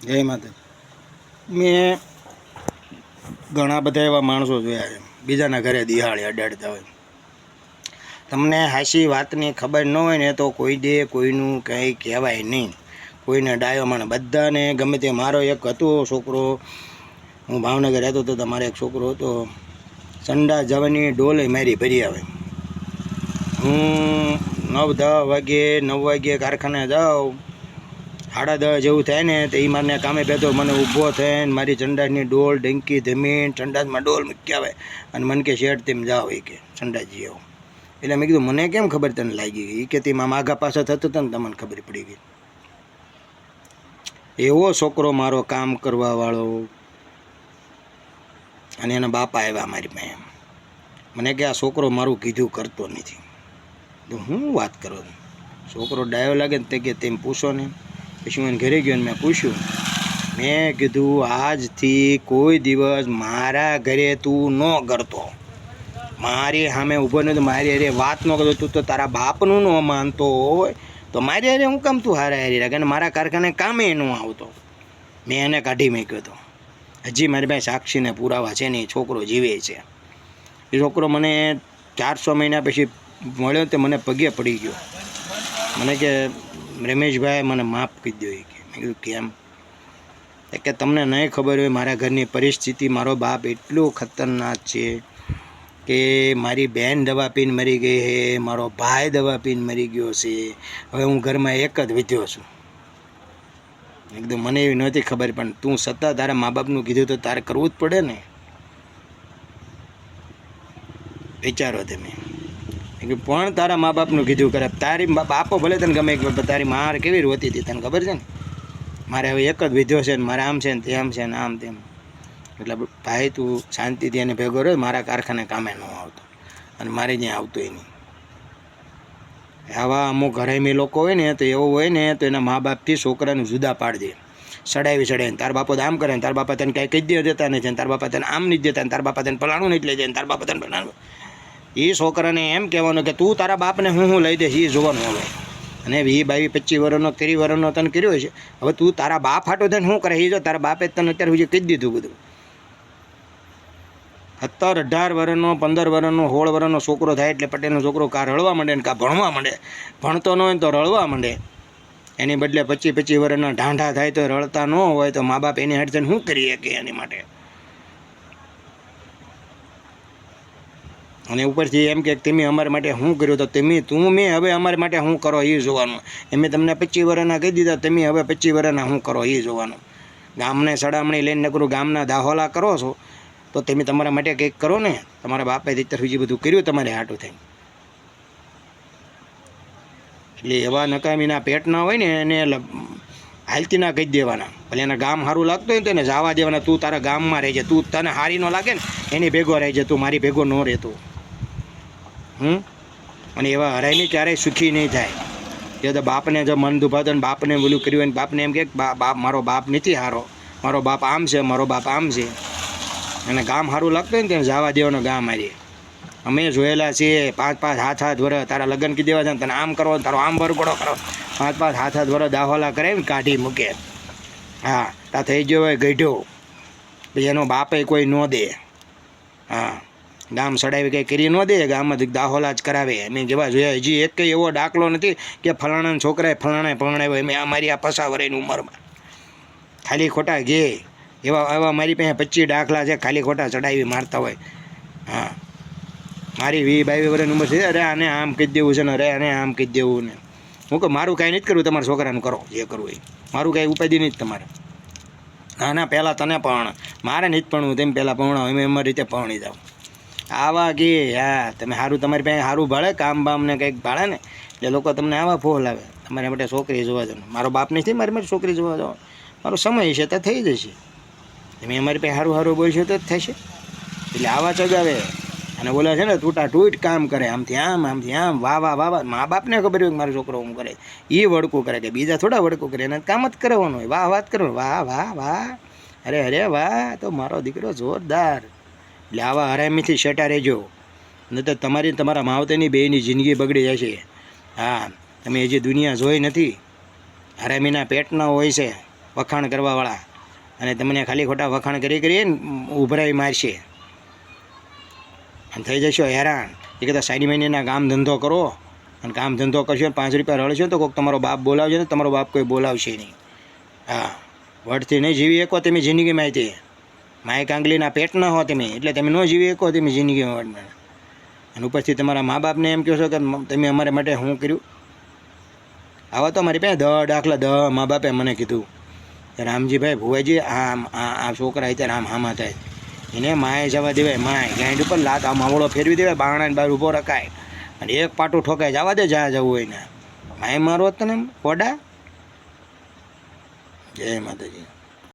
જય માતા. મેં ઘણા બધા એવા માણસો જોયા છે બીજાના ઘરે દિહાળી અડાડતા હોય. તમને હાચી વાતની ખબર ન હોય ને તો કોઈ દે કોઈનું કંઈ કહેવાય નહીં. કોઈને ડાયો માણે બધાને ગમે તે. મારો એક હતો છોકરો, હું ભાવનગર રહેતો હતો, તમારો એક છોકરો હતો, સંડા જવાની ડોલે મારી ભરી આવે. હું 9 વાગે કારખાને જાઉં, 10:30 જેવું થાય ને તો એ મારને કામે બેઠો મને ઊભો થઈને મારી સંડાસની ડોલ ડંકી ધમીને સંડાસમાં ડોલ મૂકી આવે અને મને કે શેઠ તેમ જાઓ એ કે સંડાસજી આવો. એટલે મેં કીધું મને કેમ ખબર તને લાગી ગઈ? એ કે તેમાં માગા પાછા થતું હતું ને તમને ખબર પડી ગઈ. એવો છોકરો મારો, કામ કરવાવાળો. અને એના બાપા આવ્યા મારી પાસે, મને કે આ છોકરો મારું કીધું કરતો નથી. તો હું વાત કરો, છોકરો ડાયો લાગે ને તે કે તેમ પૂછો ને. પછી હું એને ઘરે ગયો ને મેં પૂછ્યું, મેં કીધું આજથી કોઈ દિવસ મારા ઘરે તું ન કરતો, મારી સામે ઊભો નહીં, તો મારી અરે વાત ન કરતો. તું તો તારા બાપનું ન માનતો હોય તો મારી અરે હું કામ તું હારા હારી રાખે? અને મારા કારખાને કામે ન આવતો. મેં એને કાઢી મૂક્યો હતો. હજી મારી પાસે સાક્ષીને પુરાવા છે ને એ છોકરો જીવે છે. એ છોકરો મને 400 મહિના પછી મળ્યો તો મને પગે પડી ગયો. મને કે રમેશભાઈ મને માફ કરી દો. એ કે મેં કીધું કેમ? કે તમને નહીં ખબર હોય મારા ઘરની પરિસ્થિતિ. મારો બાપ એટલો ખતરનાક છે કે મારી બહેન દવા પીને મરી ગઈ છે, મારો ભાઈ દવા પીને મરી ગયો છે, હવે હું ઘરમાં એક જ વિધ્યો છું. એકદમ મને એવી નહોતી ખબર, પણ તું સતત તારા મા બાપનું કીધું તો તારે કરવું જ પડે ને. વિચારો તમે, પણ તારા મા બાપનું કીધું કરે. તારી બાપો ભલે તને ગમે, તારી માર કેવી રોતી હતી તને ખબર છે ને? મારે હવે એક જ વિધ્યો છે ને, મારે આમ છે ને તેમ છે ને આમ તેમ. એટલે ભાઈ તું શાંતિથી એને ભેગો રહ્યો, મારા કારખાને કામે ન આવતો અને મારે ત્યાં આવતોય નહીં. આવા અમુક હરામી લોકો હોય ને તો એવું હોય ને તો એના મા બાપથી છોકરાને જુદા પાડી દે. સડાવી તાર બાપો આમ કરે ને તાર બાપા તને કાંઈ કહી દે દેતા નથી, તાર બાપા તને આમ નથી દેતા, તાર બાપા તને પલાણું નથી લઈ દે, તાર બાપા તને પલાણું. એ છોકરાને એમ કહેવાનું કે તું તારા બાપને હું લઈ દઈશ એ જોવાનું હવે. અને 20, 22, 25 વર્ષનો 30 વર્ષનો તને કર્યો છે, હવે તું તારા બાપ હાટો થઈને શું કરે એ જો. તારા બાપે તને અત્યાર સુધી કહી દીધું બધું. 17, 18 વર્ષનો, 15 વર્ષનો, 16 વર્ષનો છોકરો થાય એટલે પટેલનો છોકરો કાં રળવા માંડે ને કાં ભણવા માંડે. ભણતો ન હોય તો રળવા માંડે. એની બદલે 25 વર્ષના ઢાંઢા થાય તો રળતા ન હોય તો મા બાપ એની હાટે શું કરી શકે એની માટે? અને ઉપરથી એમ કે તમે અમારા માટે શું કર્યું? તો મેં હવે અમારા માટે શું કરો એ જોવાનું. એમ તમને 25 વર્ષના કહી દીધા, તમે હવે 25 વર્ષના શું કરો એ જોવાનું. ગામને સડામણી લઈને નકરું ગામના દાહોલા કરો છો તો તમે તમારા માટે કંઈક કરો ને. તમારા બાપે અત્યાર સુધી બધું કર્યું તમારે હાટું થઈને. એટલે એવા નકામીના પેટના હોય ને એને હાલતી ના કહી દેવાના. ભલે એના ગામ સારું લાગતું હોય ને તો એને જવા દેવાના. તું તારા ગામમાં રહેજે, તું તને હારી ન લાગે ને એની ભેગો રહેજે, તું મારી ભેગો ન રહેતો. અને એવા હરાયની ક્યારેય સુખી નહીં થાય. એ તો બાપને જો મન દુભાતો ને બાપને બોલું કર્યું હોય ને બાપને એમ કે બાપ મારો બાપ નથી સારો, મારો બાપ આમ છે, મારો બાપ આમ છે. અને ગામ સારું લાગતું હોય ને તેને જવા દેવાનું ગામ હારી. અમે જોયેલા છીએ 5-5, 7-7 વર્ષ તારા લગ્ન કીધી દેવા છે ને તને આમ કરો, તારો આમ વરઘોડો કરો, 5-5, 7-7 વર્ષ દાહોલા કરે ને કાઢી મૂકે. હા, તા થઈ ગયો હોય ગઢ્યો, પછી એનો બાપે કોઈ ન દે. હા, ગામ સડાવી કંઈ કરી ન દે, ગામમાં દાહોલા જ કરાવે. અમે જેવા જોયા હજી એક કંઈ એવો દાખલો નથી કે ફલાણાના છોકરાએ ફલાણાએ પરણાવ્યો. મેં અમારી આ 50 વર્ષની ઉંમરમાં ખાલી ખોટા ગે એવા મારી પાસે 25 દાખલા છે ખાલી ખોટા ચડાવી મારતા હોય. હા, મારી 20-22 વર્ષની ઉંમર છે. અરે આને આમ કહી દેવું છે ને, અરે આને આમ કહી દેવું ને. હું કહું મારું કાંઈ નથી કરવું, તમારા છોકરાનું કરો જે કરવું એ. મારું કાંઈ ઉપાધિ નહીં તમારે. ના પહેલાં તને પણ મારે નથી ભણવું, તેમ પહેલાં ભણાવો, અમે અમારી રીતે ભણી જાઓ. આવા કે હા તમે સારું, તમારી પાસે સારું ભાળે, કામ બામ ને કંઈક ભાળે ને એટલે લોકો તમને આવા ફોલ આવે. તમારા માટે છોકરી જોવા જાવ. મારો બાપ નથી મારી માટે છોકરી જોવા જાવ. મારો સમય છે તો થઈ જશે. તમે અમારી પાસે સારું બોલશો તો જ થશે. એટલે આવા ચગાવે અને બોલે છે ને તૂટા તૂટ કામ કરે, આમથી આમ વાહ. મા બાપને ખબર હોય કે મારો છોકરો હું કરે, એ વડકું કરે કે બીજા થોડા વડકું કરે. એને કામ જ કરવાનું હોય. વાહ વાત કરવાનું, વાહ. અરે વાહ, તો મારો દીકરો જોરદાર. એટલે આવા હરામીથી શેટા રહેજો, નહીં તો તમારા માવતરની બેની જિંદગી બગડી જશે. હા, તમે હજી દુનિયા જોઈ નથી. હરામીના પેટના હોય છે, વખાણ કરવાવાળા, અને તમને ખાલી ખોટા વખાણ કરીને ઉભરાઈ મારશે અને થઈ જશો હેરાન. એ કહેતા સાડી મહિનાના કામ ધંધો કરો, અને કામ ધંધો કરશો, 5 રૂપિયા રળશો તો કોઈક તમારો બાપ બોલાવશે ને તમારો બાપ કોઈ બોલાવશે નહીં. હા, વટથી નહીં જીવી શકો તમે જિંદગીમાં. તે માય કાંગલીના પેટ ન હો તમે, એટલે તમે ન જીવી શકો તમે જિંદગીમાં. અને ઉપરથી તમારા મા બાપને એમ કહો છો કે તમે અમારા માટે શું કર્યું. આવા તો મારી પાસે 10 દાખલા મા બાપે મને કીધું, રામજીભાઈ ભુવાજી આ છોકરા અત્યારે હામા થાય, એને માએ જવા દેવાય, માય ગાંડ ઉપર લાત આ માવડો ફેરવી દેવાય, બારણાની બહાર ઊભો રખાય અને એક પાટું ઠોકાય, જવા દે જ્યાં જવું હોય ને. માય મારો તને કોડા. જય માતાજી.